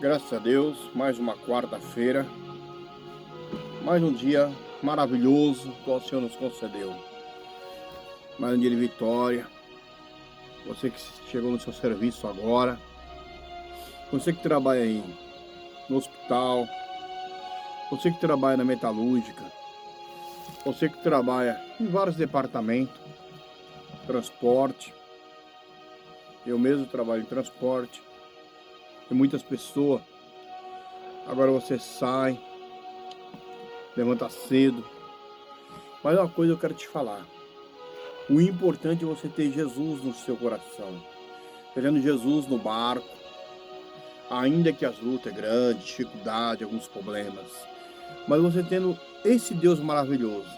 Graças a Deus, mais uma quarta-feira, mais um dia maravilhoso que o Senhor nos concedeu. Mais um dia de vitória. Você que chegou no seu serviço agora, você que trabalha aí no hospital, você que trabalha na metalúrgica, você que trabalha em vários departamentos, transporte. Eu mesmo trabalho em transporte. E muitas pessoas. Agora você sai, levanta cedo. Mas uma coisa eu quero te falar. O importante é você ter Jesus no seu coração. Tendo Jesus no barco. Ainda que as lutas é grandes, dificuldade, alguns problemas. Mas você tendo esse Deus maravilhoso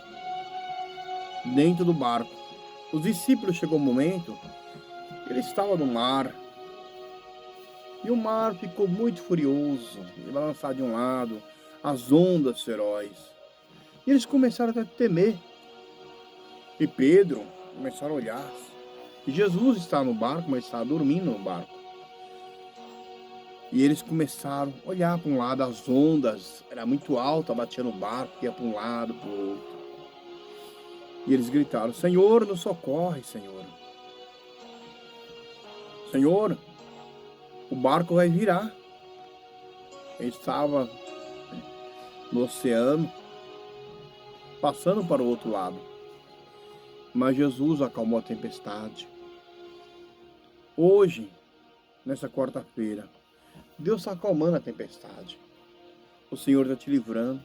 dentro do barco. Os discípulos chegou um momento que ele estava no mar. E o mar ficou muito furioso, e balançar de um lado, as ondas ferozes. E eles começaram a temer. E Pedro começaram a olhar. E Jesus estava no barco, mas estava dormindo no barco. E eles começaram a olhar para um lado, as ondas, era muito alta, batia no barco, ia para um lado, para o outro. E eles gritaram: Senhor, nos socorre, Senhor. Senhor, o barco vai virar. Ele estava no oceano, passando para o outro lado. Mas Jesus acalmou a tempestade. Hoje, nessa quarta-feira, Deus está acalmando a tempestade. O Senhor está te livrando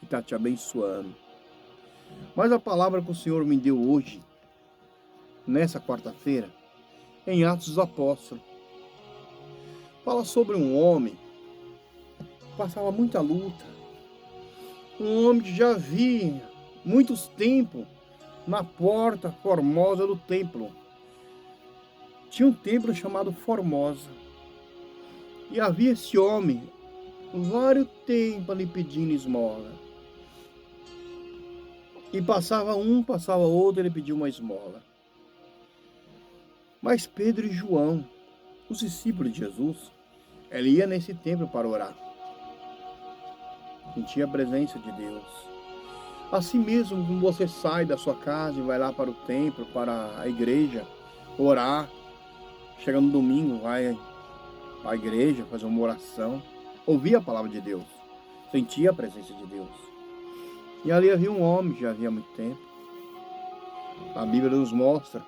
e está te abençoando. Mas a palavra que o Senhor me deu hoje, nessa quarta-feira, em Atos dos Apóstolos, fala sobre um homem que passava muita luta. Um homem que já havia muitos tempos na porta formosa do templo. Tinha um templo chamado Formosa. E havia esse homem, vários tempos ali pedindo esmola. E passava um, passava outro, ele pediu uma esmola. Mas Pedro e João, os discípulos de Jesus, ele ia nesse templo para orar. Sentia a presença de Deus. Assim mesmo, como você sai da sua casa e vai lá para o templo, para a igreja, orar. Chega no domingo, vai à igreja, fazer uma oração, ouvir a palavra de Deus, sentir a presença de Deus. E ali havia um homem, já havia muito tempo. A Bíblia nos mostra.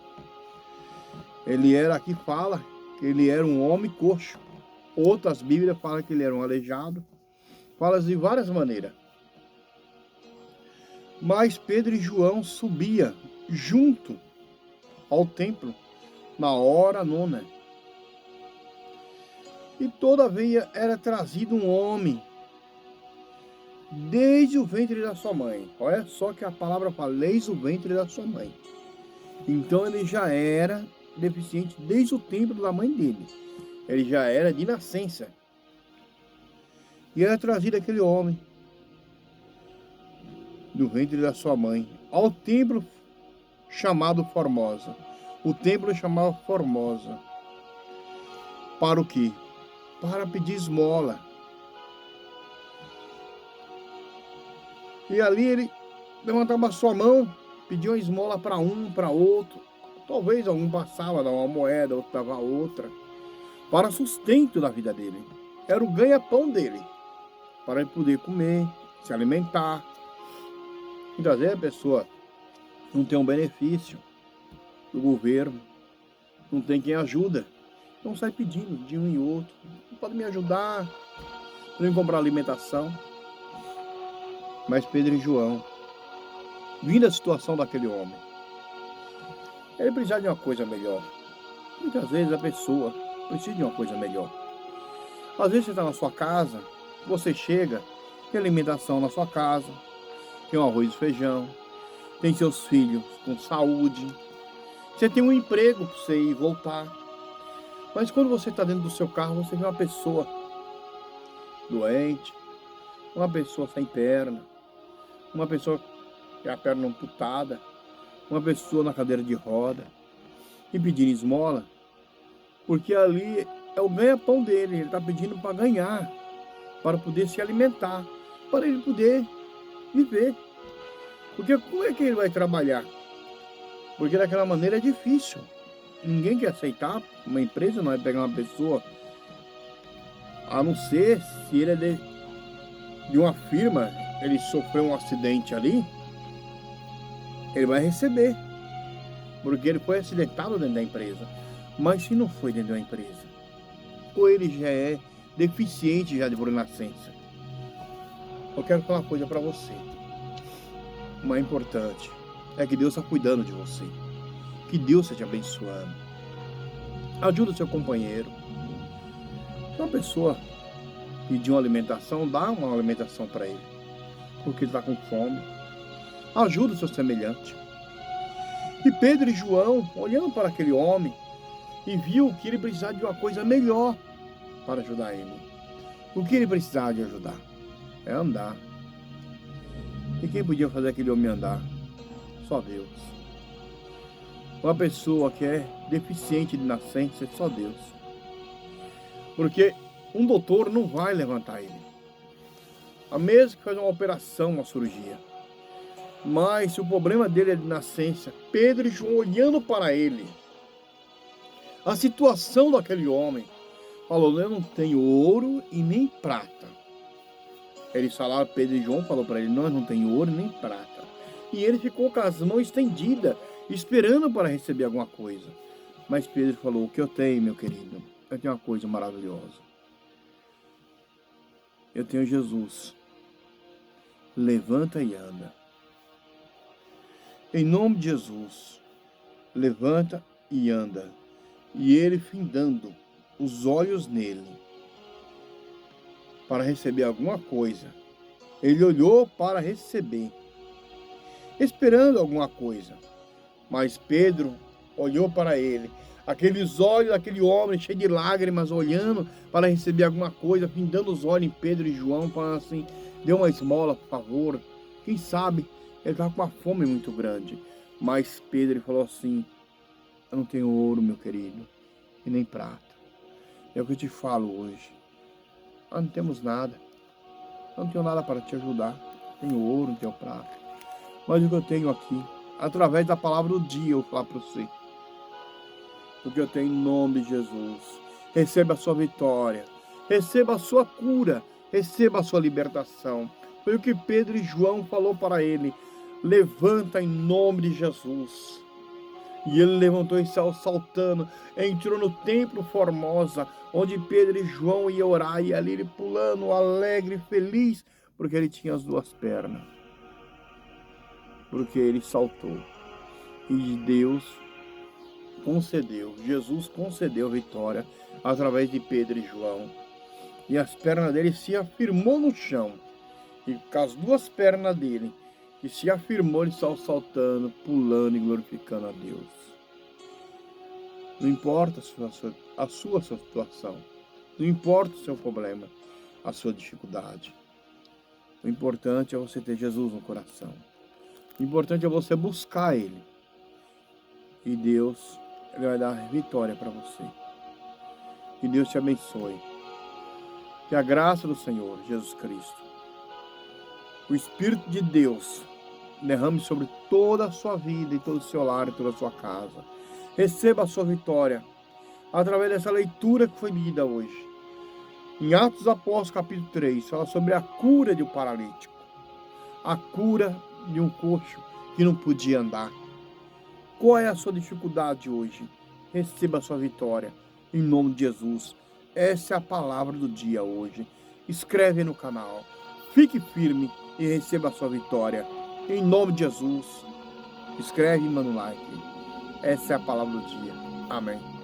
Ele era, aqui fala, que ele era um homem coxo. Outras Bíblias falam que ele era um aleijado. Fala de várias maneiras. Mas Pedro e João subia junto ao templo na hora nona. E todavia era trazido um homem desde o ventre da sua mãe. Olha só que a palavra fala, desde o ventre da sua mãe. Então ele já era deficiente desde o tempo da mãe dele. Ele já era de nascença. E era trazido aquele homem do ventre da sua mãe ao templo chamado Formosa. O templo chamava Formosa. Para o quê? Para pedir esmola. E ali ele levantava a sua mão, pedia uma esmola para um, para outro. Talvez algum passava, dava uma moeda, outro dava outra. Para sustento da vida dele. Era o ganha-pão dele. Para ele poder comer, se alimentar. Muitas vezes a pessoa não tem um benefício do governo. Não tem quem ajuda. Então sai pedindo de um e outro. Pode me ajudar. Não comprar alimentação. Mas Pedro e João, vindo a situação daquele homem, ele precisava de uma coisa melhor. Muitas vezes a pessoa precisa de uma coisa melhor. Às vezes você está na sua casa, você chega, tem alimentação na sua casa, tem um arroz e feijão, tem seus filhos com saúde, você tem um emprego para você ir e voltar. Mas quando você está dentro do seu carro, você vê uma pessoa doente, uma pessoa sem perna, uma pessoa com a perna amputada, uma pessoa na cadeira de roda, e pedindo esmola, porque ali é o ganha-pão dele. Ele está pedindo para ganhar, para poder se alimentar, para ele poder viver. Porque como é que ele vai trabalhar? Porque daquela maneira é difícil. Ninguém quer aceitar. Uma empresa não vai pegar uma pessoa, a não ser se ele é de uma firma, ele sofreu um acidente ali, ele vai receber, porque ele foi acidentado dentro da empresa. Mas se não foi dentro da empresa, ou ele já é deficiente já de por nascença, eu quero falar uma coisa para você. O mais importante é que Deus está cuidando de você, que Deus está te abençoando. Ajuda o seu companheiro. Se uma pessoa pedir uma alimentação, dá uma alimentação para ele, porque ele está com fome. Ajuda o seu semelhante. E Pedro e João, olhando para aquele homem, e viu que ele precisava de uma coisa melhor para ajudar ele. O que ele precisava de ajudar? É andar. E quem podia fazer aquele homem andar? Só Deus. Uma pessoa que é deficiente de nascença, é só Deus. Porque um doutor não vai levantar ele. A mesma que faz uma operação, uma cirurgia. Mas se o problema dele é de nascença, Pedro e João olhando para ele, a situação daquele homem, falou: eu não tenho ouro e nem prata. Eles falaram, Pedro e João falou para ele: nós não temos ouro nem prata. E ele ficou com as mãos estendidas, esperando para receber alguma coisa. Mas Pedro falou: o que eu tenho, meu querido? Eu tenho uma coisa maravilhosa. Eu tenho Jesus. Levanta e anda. Em nome de Jesus, levanta e anda. E ele, findando os olhos nele, para receber alguma coisa, ele olhou para receber, esperando alguma coisa. Mas Pedro olhou para ele, aqueles olhos daquele homem cheio de lágrimas, olhando para receber alguma coisa, findando os olhos em Pedro e João, falando assim: dê uma esmola, por favor. Quem sabe ele estava com uma fome muito grande. Mas Pedro falou assim: eu não tenho ouro, meu querido, e nem prata. É o que eu te falo hoje. Nós não temos nada. Eu não tenho nada para te ajudar. Não tenho ouro, não tenho prata. Mas o que eu tenho aqui, através da palavra do dia, eu vou falar para você. O que eu tenho em nome de Jesus. Receba a sua vitória. Receba a sua cura. Receba a sua libertação. Foi o que Pedro e João falou para ele: levanta em nome de Jesus. E ele levantou e saiu saltando, entrou no templo Formosa, onde Pedro e João iam orar, e ali ele pulando, alegre, feliz, porque ele tinha as duas pernas. Porque ele saltou. E Deus concedeu, Jesus concedeu a vitória através de Pedro e João. E as pernas dele se afirmou no chão. E com as duas pernas dele, que se afirmou, ele saiu saltando, pulando e glorificando a Deus. Não importa a sua situação, não importa o seu problema, a sua dificuldade. O importante é você ter Jesus no coração. O importante é você buscar Ele. E Deus, Ele vai dar vitória para você. Que Deus te abençoe. Que a graça do Senhor Jesus Cristo, o Espírito de Deus, derrame sobre toda a sua vida e todo o seu lar e toda a sua casa. Receba a sua vitória através dessa leitura que foi lida hoje. Em Atos dos Apóstolos, capítulo 3, fala sobre a cura de um paralítico. A cura de um coxo que não podia andar. Qual é a sua dificuldade hoje? Receba a sua vitória em nome de Jesus. Essa é a palavra do dia hoje. Inscreve no canal. Fique firme e receba a sua vitória. Em nome de Jesus. Escreve e manda um like. Essa é a palavra do dia. Amém.